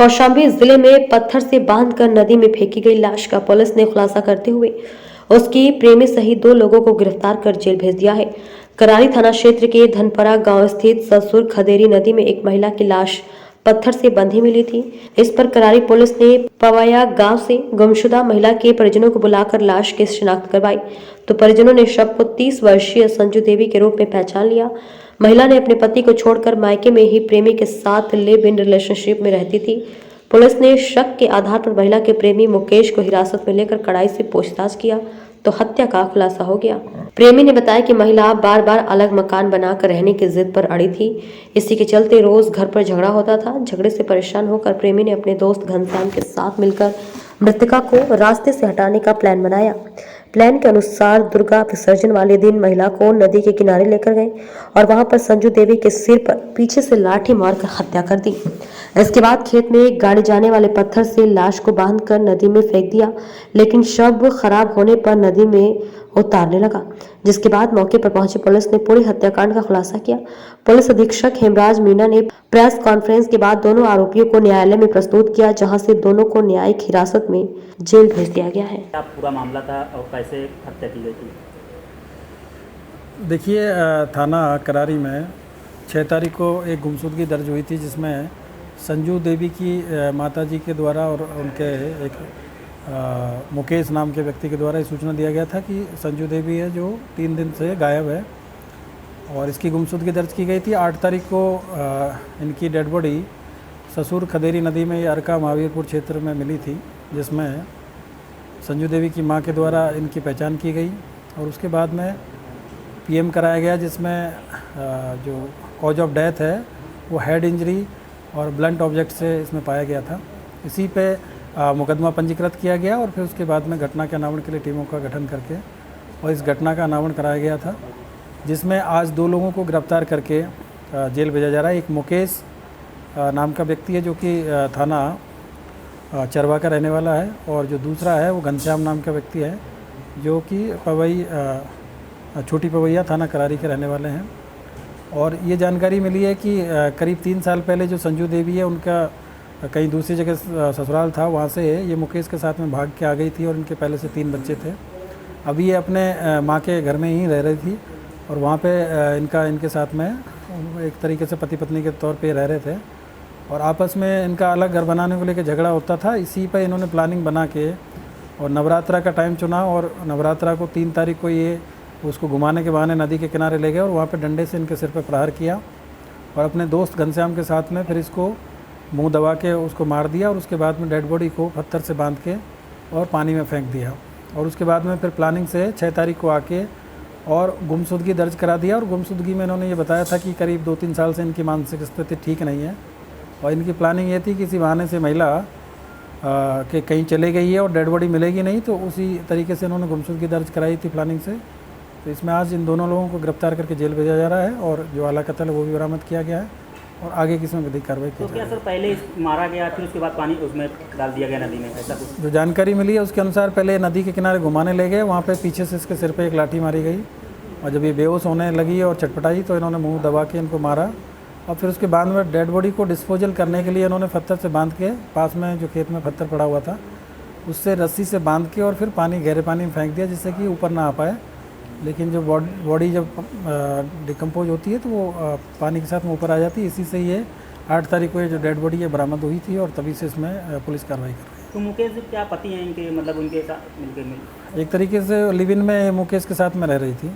कौशाम्बी जिले में पत्थर से बांधकर नदी में फेंकी गई लाश का पुलिस ने खुलासा करते हुए उसकी प्रेमी सहित 2 लोगों को गिरफ्तार कर जेल भेज दिया है। करारी थाना क्षेत्र के धनपरा गांव स्थित ससुर खदेरी नदी में एक महिला की लाश पत्थर से बंधी मिली थी। इस पर करारी पुलिस ने पवाया गांव से गुमशुदा महिला के परिजनों को बुलाकर लाश की शिनाख्त करवाई, तो परिजनों ने शव को 30 वर्षीय संजू देवी के रूप में पहचान लिया। महिला ने अपने पति को छोड़कर मायके में ही प्रेमी के साथ लिव इन रिलेशनशिप में रहती थी। पुलिस ने शक के आधार पर महिला के प्रेमी मुकेश को हिरासत में लेकर कड़ाई से पूछताछ किया तो हत्या का खुलासा हो गया। प्रेमी ने बताया कि महिला बार बार अलग मकान बनाकर रहने की जिद पर अड़ी थी। इसी के चलते रोज घर पर झगड़ा होता था। झगड़े से परेशान होकर प्रेमी ने अपने दोस्त घनश्याम के साथ मिलकर मृतका को रास्ते से हटाने का प्लान बनाया। प्लान के अनुसार दुर्गा विसर्जन वाले दिन महिला को नदी के किनारे लेकर गए और वहां पर संजू देवी के सिर पर पीछे से लाठी मारकर हत्या कर दी। इसके बाद खेत में गाड़े जाने वाले पत्थर से लाश को बांधकर नदी में फेंक दिया, लेकिन शव खराब होने पर नदी में उतारने लगा, जिसके बाद मौके पर पहुंची पुलिस ने पूरे हत्याकांड का खुलासा किया। पुलिस अधीक्षक हेमराज मीणा ने प्रेस कॉन्फ्रेंस के बाद दोनों आरोपियों को न्यायालय में प्रस्तुत किया, जहां से दोनों को न्यायिक हिरासत में जेल भेज दिया गया है। क्या पूरा मामला था और कैसे हत्या की गई थी? देखिए, थाना करारी में 6 तारीख को एक गुमशुदगी दर्ज हुई थी, जिसमें संजू देवी की माताजी के द्वारा और उनके एक मुकेश नाम के व्यक्ति के द्वारा ये सूचना दिया गया था कि संजू देवी है जो 3 दिन से गायब है और इसकी गुमशुदगी दर्ज की गई थी। 8 तारीख को इनकी डेड बॉडी ससुर खदेरी नदी में अरका महावीरपुर क्षेत्र में मिली थी, जिसमें संजू देवी की मां के द्वारा इनकी पहचान की गई और उसके बाद में पीएम कराया गया, जिसमें जो कॉज ऑफ डेथ है वो हेड इंजरी और ब्लंट ऑब्जेक्ट से इसमें पाया गया था। इसी पे मुकदमा पंजीकृत किया गया और फिर उसके बाद में घटना के अनावरण के लिए टीमों का गठन करके और इस घटना का अनावरण कराया गया था, जिसमें आज 2 लोगों को गिरफ्तार करके जेल भेजा जा रहा है। एक मुकेश नाम का व्यक्ति है जो कि थाना चरवा का रहने वाला है और जो दूसरा है वो घनश्याम नाम का व्यक्ति है जो कि छोटी पवैया थाना करारी के रहने वाले हैं। और ये जानकारी मिली है कि करीब 3 साल पहले जो संजू देवी है उनका कहीं दूसरी जगह ससुराल था, वहाँ से ये मुकेश के साथ में भाग के आ गई थी और इनके पहले से 3 बच्चे थे। अभी ये अपने माँ के घर में ही रह रही थी और वहाँ पे इनके साथ में एक तरीके से पति पत्नी के तौर पे रह रहे थे और आपस में इनका अलग घर बनाने को लेकर झगड़ा होता था। इसी पे इन्होंने प्लानिंग बना के और नवरात्रा का टाइम चुना और नवरात्रा को 3 तारीख को ये उसको घुमाने के बहाने नदी के किनारे ले गए और वहाँ पे डंडे से इनके सिर पे प्रहार किया और अपने दोस्त घनश्याम के साथ में फिर इसको मुंह दबा के उसको मार दिया और उसके बाद में डेड बॉडी को पत्थर से बांध के और पानी में फेंक दिया और उसके बाद में फिर प्लानिंग से 6 तारीख को आके और गुमशुदगी दर्ज करा दिया। और गुमशुदगी में इन्होंने ये बताया था कि करीब 2-3 साल से इनकी मानसिक स्थिति ठीक नहीं है और इनकी प्लानिंग ये थी कि किसी बहाने से महिला के कहीं चले गई है और डेड बॉडी मिलेगी नहीं, तो उसी तरीके से इन्होंने गुमशुदगी दर्ज कराई थी प्लानिंग से। तो इसमें आज इन दोनों लोगों को गिरफ्तार करके जेल भेजा जा रहा है और जो आला कत्ल है वो भी बरामद किया गया है और आगे की इसमें विधिक कार्रवाई की तो क्या सर पहले मारा गया फिर उसके बाद पानी उसमें डाल दिया गया नदी में, ऐसा कुछ? जो जानकारी मिली है उसके अनुसार पहले नदी के किनारे घुमाने ले गए, वहाँ पे पीछे से इसके सिर पे एक लाठी मारी गई और जब ये बेहोश होने लगी और चटपटाई तो इन्होंने मुंह दबा के इनको मारा और फिर उसके बाद में डेड बॉडी को डिस्पोजल करने के लिए इन्होंने पत्थर से बांध के पास में जो खेत में पत्थर पड़ा हुआ था उससे रस्सी से बांध के और फिर गहरे पानी में फेंक दिया, जिससे कि ऊपर ना आ पाए। लेकिन जो बॉडी जब डिकम्पोज होती है तो वो पानी के साथ में ऊपर आ जाती है। इसी से ये 8 तारीख को ये जो डेड बॉडी है बरामद हुई थी और तभी से इसमें पुलिस कार्रवाई कर रही है। तो मुकेश क्या पति हैं इनके, मतलब उनके साथ मिलकर एक तरीके से लिव इन में मुकेश के साथ में रह रही थी।